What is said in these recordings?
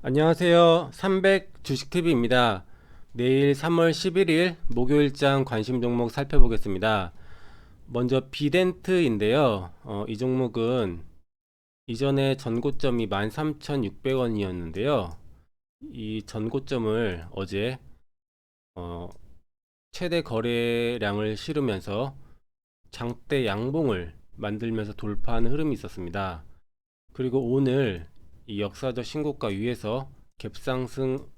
안녕하세요. 300 주식TV입니다. 내일 3월 11일 목요일장 관심 종목 살펴보겠습니다. 먼저 비덴트인데요. 이 종목은 이전에 전고점이 13,600원이었는데요. 이 전고점을 어제 어, 최대 거래량을 실으면서 장대 양봉을 만들면서 돌파하는 흐름이 있었습니다. 그리고 오늘 이 역사적 신고가 위에서 갭상승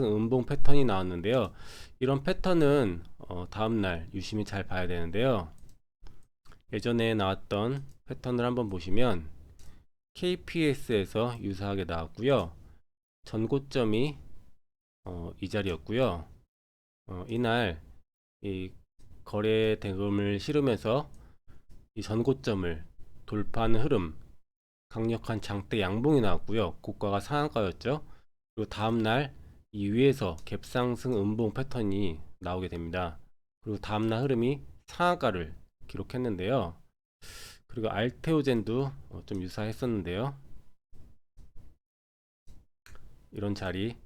음봉 패턴이 나왔는데요. 이런 패턴은 다음날 유심히 잘 봐야 되는데요. 예전에 나왔던 패턴을 한번 보시면 KPS에서 유사하게 나왔고요. 전고점이 이 자리였고요. 이날 이 거래 대금을 실으면서 이 전고점을 돌파하는 흐름, 강력한 장대 양봉이 나왔고요. 고가가 상한가였죠. 그리고 다음날 이 위에서 갭상승 음봉 패턴이 나오게 됩니다. 그리고 다음날 흐름이 상한가를 기록했는데요. 그리고 알테오젠도 좀 유사했었는데요. 이런 자리,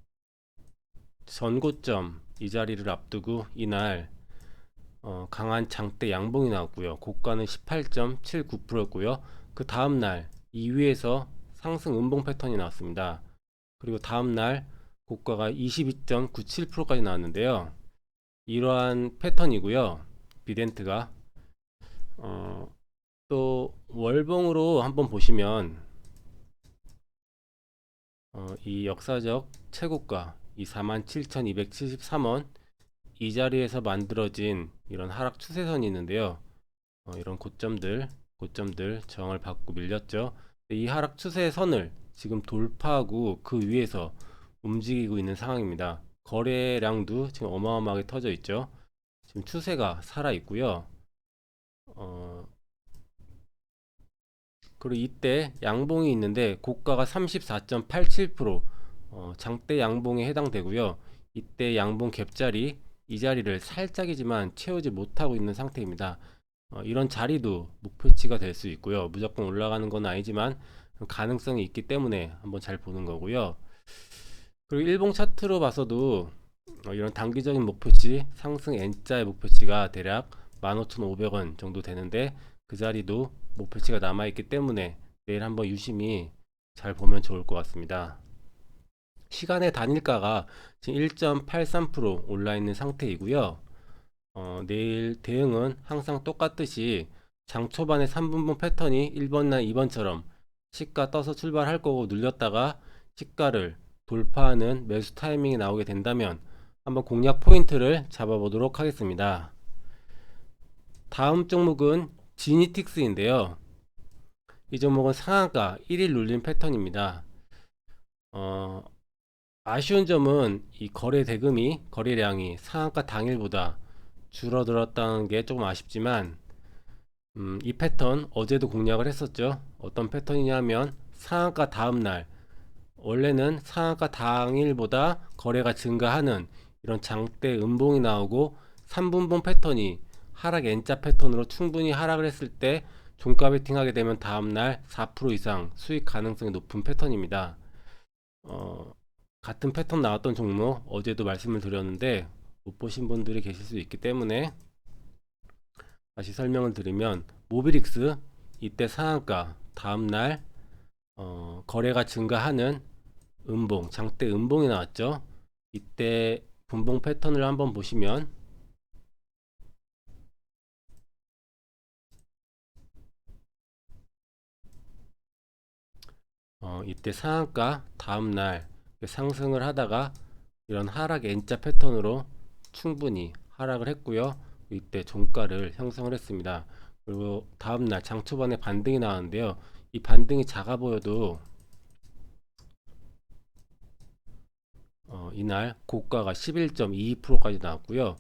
전고점 이 자리를 앞두고 이날 강한 장대 양봉이 나왔고요. 고가는 18.79%였고요. 그 다음날 이 위에서 상승 음봉 패턴이 나왔습니다. 그리고 다음날 고가가 22.97%까지 나왔는데요. 이러한 패턴이고요. 비덴트가 또 월봉으로 한번 보시면 이 역사적 최고가 이 47,273원 이 자리에서 만들어진 이런 하락 추세선이 있는데요. 이런 고점들 저항을 받고 밀렸죠. 이 하락 추세선을 지금 돌파하고 그 위에서 움직이고 있는 상황입니다. 거래량도 지금 어마어마하게 터져 있죠. 지금 추세가 살아 있고요. 어, 그리고 이때 양봉이 있는데 고가가 34.87% 장대 양봉에 해당되고요. 이때 양봉 갭자리 이 자리를 살짝이지만 채우지 못하고 있는 상태입니다. 이런 자리도 목표치가 될 수 있고요. 무조건 올라가는 건 아니지만 가능성이 있기 때문에 한번 잘 보는 거고요. 그리고 일봉 차트로 봐서도 이런 단기적인 목표치 상승 N자의 목표치가 대략 15,500원 정도 되는데 그 자리도 목표치가 남아있기 때문에 내일 한번 유심히 잘 보면 좋을 것 같습니다. 시간의 단일가가 지금 1.83% 올라 있는 상태이고요. 내일 대응은 항상 똑같듯이 장 초반에 3분봉 패턴이 1번이나 2번처럼 시가 떠서 출발할 거고 눌렸다가 시가를 돌파하는 매수 타이밍이 나오게 된다면 한번 공략 포인트를 잡아보도록 하겠습니다. 다음 종목은 지니틱스인데요. 이 종목은 상한가 1일 눌림 패턴입니다. 어, 아쉬운 점은 이 거래 대금이 거래량이 상한가 당일보다 줄어들었다는 게 조금 아쉽지만 이 패턴 어제도 공략을 했었죠. 어떤 패턴이냐면 상한가 다음날 원래는 상한가 당일보다 거래가 증가하는 이런 장대 음봉이 나오고 3분봉 패턴이 하락 N자 패턴으로 충분히 하락을 했을 때 종가 베팅하게 되면 다음날 4% 이상 수익 가능성이 높은 패턴입니다. 어, 같은 패턴 나왔던 종목 어제도 말씀을 드렸는데 못 보신 분들이 계실 수 있기 때문에 다시 설명을 드리면 모비릭스 이때 상한가 다음날 거래가 증가하는 음봉 장대 음봉이 나왔죠. 이때 분봉 패턴을 한번 보시면 이때 상한가 다음날 상승을 하다가 이런 하락 N자 패턴으로 충분히 하락을 했고요. 이때 종가를 형성을 했습니다. 그리고 다음날 장 초반에 반등이 나왔는데요. 이 반등이 작아 보여도 이날 고가가 11.22%까지 나왔고요.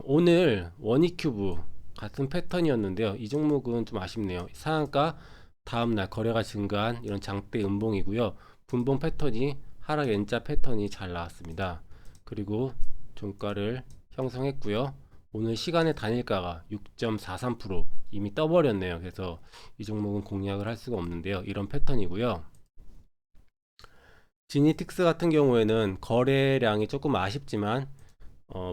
오늘 원익큐브 같은 패턴이었는데요. 이 종목은 좀 아쉽네요. 상한가 다음날 거래가 증가한 이런 장대 음봉이고요. 분봉 패턴이 하락 N자 패턴이 잘 나왔습니다. 그리고 종가를 형성했고요. 오늘 시간의 단일가가 6.43% 이미 떠버렸네요. 그래서 이 종목은 공략을 할 수가 없는데요. 이런 패턴이고요. 지니틱스 같은 경우에는 거래량이 조금 아쉽지만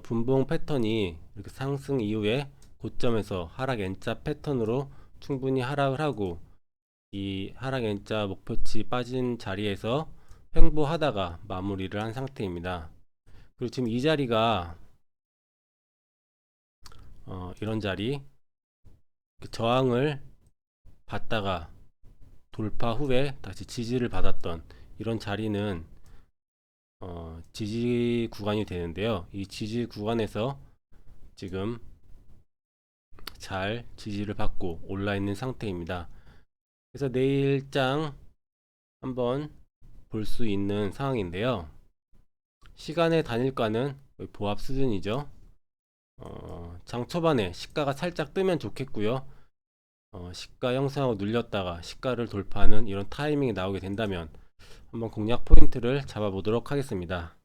분봉 패턴이 이렇게 상승 이후에 고점에서 하락 N자 패턴으로 충분히 하락을 하고 이 하락 N자 목표치 빠진 자리에서 횡보하다가 마무리를 한 상태입니다. 그리고 지금 이 자리가 이런 자리 저항을 받다가 돌파 후에 다시 지지를 받았던 이런 자리는 지지 구간이 되는데요. 이 지지 구간에서 지금 잘 지지를 받고 올라 있는 상태입니다. 그래서 내일장 한번 볼 수 있는 상황인데요. 시간의 단일가는 거의 보합 수준이죠. 장 초반에 시가가 살짝 뜨면 좋겠고요. 시가 형성하고 눌렸다가 시가를 돌파하는 이런 타이밍이 나오게 된다면 한번 공략 포인트를 잡아보도록 하겠습니다.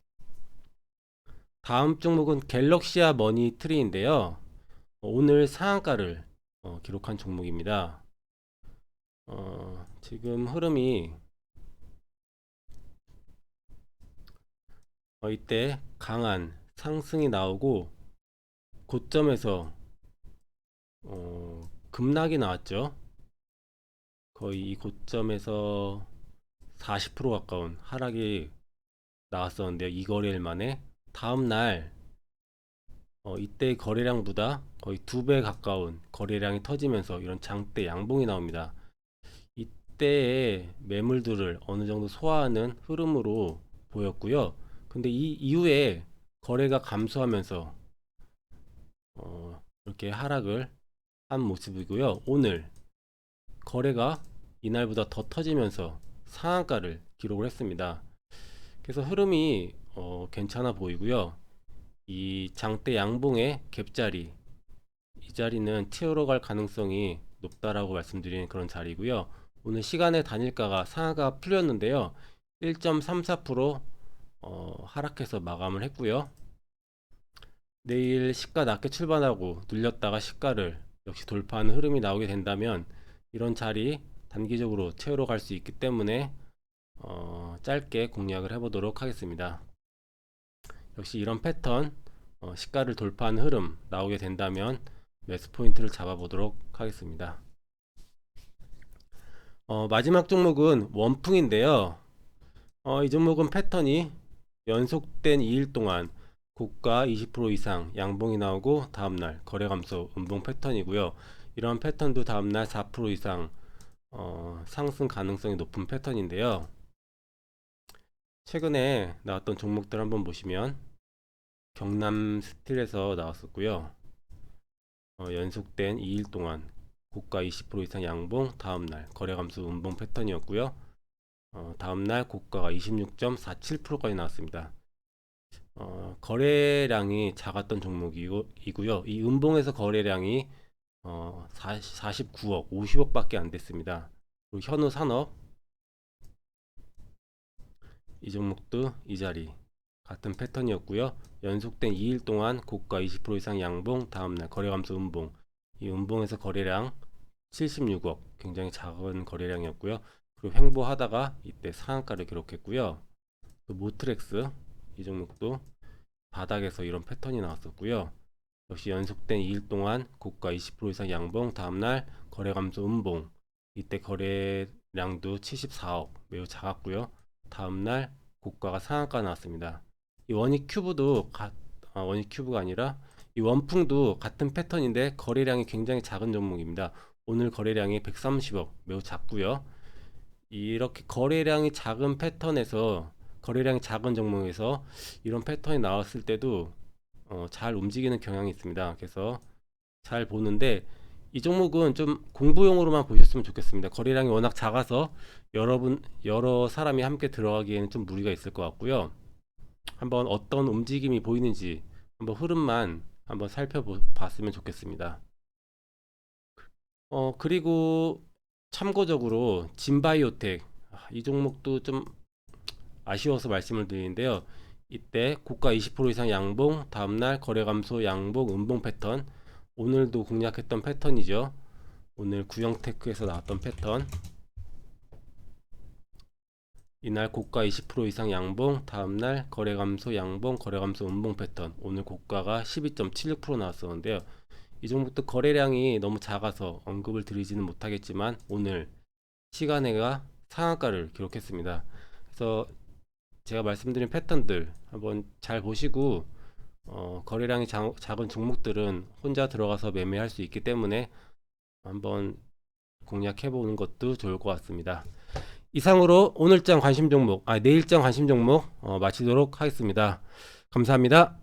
다음 종목은 갤럭시아 머니 트리인데요. 오늘 상한가를 기록한 종목입니다. 지금 흐름이 이때 강한 상승이 나오고 고점에서 급락이 나왔죠. 거의 이 고점에서 40% 가까운 하락이 나왔었는데요. 이 거래일 만에 다음날 이때 거래량보다 거의 2배 가까운 거래량이 터지면서 이런 장대 양봉이 나옵니다. 이때의 매물들을 어느 정도 소화하는 흐름으로 보였고요. 근데 이 이후에 거래가 감소하면서 이렇게 하락을 한 모습이고요. 오늘 거래가 이날보다 더 터지면서 상한가를 기록을 했습니다. 그래서 흐름이 괜찮아 보이고요. 이 장대 양봉의 갭자리, 이 자리는 채우러 갈 가능성이 높다라고 말씀드리는 그런 자리고요. 오늘 시간의 단일가가 상한가가 풀렸는데요. 1.34% 하락해서 마감을 했고요. 내일 시가 낮게 출발하고 눌렸다가 시가를 역시 돌파하는 흐름이 나오게 된다면 이런 자리 단기적으로 채우러 갈 수 있기 때문에 짧게 공략을 해보도록 하겠습니다. 역시 이런 패턴 시가를 돌파하는 흐름 나오게 된다면 매수 포인트를 잡아보도록 하겠습니다. 마지막 종목은 원풍인데요. 이 종목은 패턴이 연속된 2일 동안 고가 20% 이상 양봉이 나오고 다음날 거래 감소 음봉 패턴이고요. 이런 패턴도 다음날 4% 이상 상승 가능성이 높은 패턴인데요. 최근에 나왔던 종목들 한번 보시면 경남 스틸에서 나왔었고요. 연속된 2일 동안 고가 20% 이상 양봉 다음날 거래 감소 음봉 패턴이었고요. 다음날 고가가 26.47%까지 나왔습니다. 거래량이 작았던 종목이고요. 이 음봉에서 거래량이 49억, 50억 밖에 안 됐습니다. 그리고 현우 산업 이 종목도 이 자리 같은 패턴이었고요. 연속된 2일 동안 고가 20% 이상 양봉 다음날 거래 감소 음봉, 이 음봉에서 거래량 76억, 굉장히 작은 거래량이었고요. 그리고 횡보하다가 이때 상한가를 기록했고요. 또 모트렉스 이 종목도 바닥에서 이런 패턴이 나왔었고요. 역시 연속된 2일 동안 고가 20% 이상 양봉 다음날 거래 감소 음봉, 이때 거래량도 74억, 매우 작았고요. 다음날 고가가 상한가 나왔습니다. 이 원익큐브도 원익큐브가 아니라 이 원풍도 같은 패턴인데 거래량이 굉장히 작은 종목입니다. 오늘 거래량이 130억, 매우 작고요. 이렇게 거래량이 작은 패턴에서 거래량이 작은 종목에서 이런 패턴이 나왔을 때도 잘 움직이는 경향이 있습니다. 그래서 잘 보는데 이 종목은 좀 공부용으로만 보셨으면 좋겠습니다. 거래량이 워낙 작아서 여러 사람이 함께 들어가기에는 좀 무리가 있을 것 같고요. 한번 어떤 움직임이 보이는지 한번 흐름만 한번 살펴봤으면 좋겠습니다. 그리고 참고적으로 진바이오텍, 이 종목도 좀 아쉬워서 말씀을 드리는데요. 이때 고가 20% 이상 양봉 다음날 거래 감소 양봉 음봉 패턴, 오늘도 공략했던 패턴이죠. 오늘 구형테크에서 나왔던 패턴, 이날 고가 20% 이상 양봉, 다음날 거래 감소 양봉, 거래 감소 음봉 패턴. 오늘 고가가 12.76% 나왔었는데요. 이 종목도 거래량이 너무 작아서 언급을 드리지는 못하겠지만 오늘 시간에가 상한가를 기록했습니다. 그래서 제가 말씀드린 패턴들 한번 잘 보시고 거래량이 작은 종목들은 혼자 들어가서 매매할 수 있기 때문에 한번 공략해 보는 것도 좋을 것 같습니다. 이상으로 오늘장 관심 종목, 내일장 관심 종목 마치도록 하겠습니다. 감사합니다.